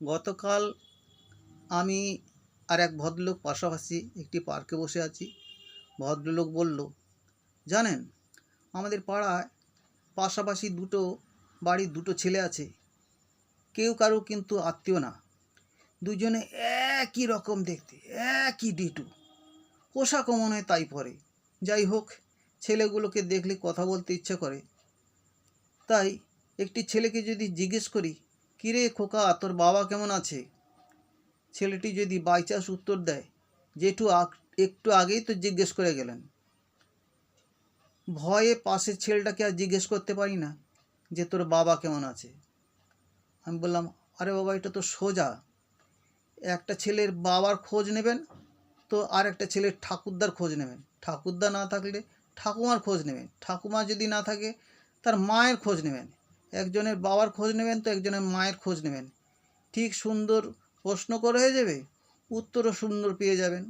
গতকাল আমি আর এক ভদ্রলোক পাশাপাশি একটি পার্কে বসে আছি। ভদ্রলোক বলল, জানেন, আমাদের পাড়ায় পাশাপাশি বাড়ির দুটো ছেলে আছে, কেউ কারো কিন্তু আত্মীয় না, দুজনে একই রকম দেখতে, একই ডিটু, পোশাকও মনে হয় তাই পরে। যাই হোক, ছেলেগুলোকে দেখলে কথা বলতে ইচ্ছে করে। তাই একটি ছেলেকে যদি জিজ্ঞেস করি, কিরে খোকা, তোর বাবা কেমন আছে, ছেলেটি যদি বাই চান্স উত্তর দেয়, জেঠু একটু আগেই তো জিজ্ঞেস করে গেলেন, ভয়ে পাশের ছেলেটাকে আর জিজ্ঞেস করতে পারি না যে তোর বাবা কেমন আছে। আমি বললাম, আরে বাবা, এটা তো সোজা। একটা ছেলের বাবার খোঁজ নেবেন তো আর একটা ছেলের ঠাকুরদার খোঁজ নেবেন, ঠাকুরদা না থাকলে ঠাকুমার খোঁজ নেবেন, ঠাকুমা যদি না থাকে তার মায়ের খোঁজ নেবেন, একজনের বাবার খোঁজ নেবেন তো একজনের মায়ের খোঁজ নেবেন। ঠিক সুন্দর প্রশ্ন করে হয়ে যাবে, উত্তরও সুন্দর পেয়ে যাবেন।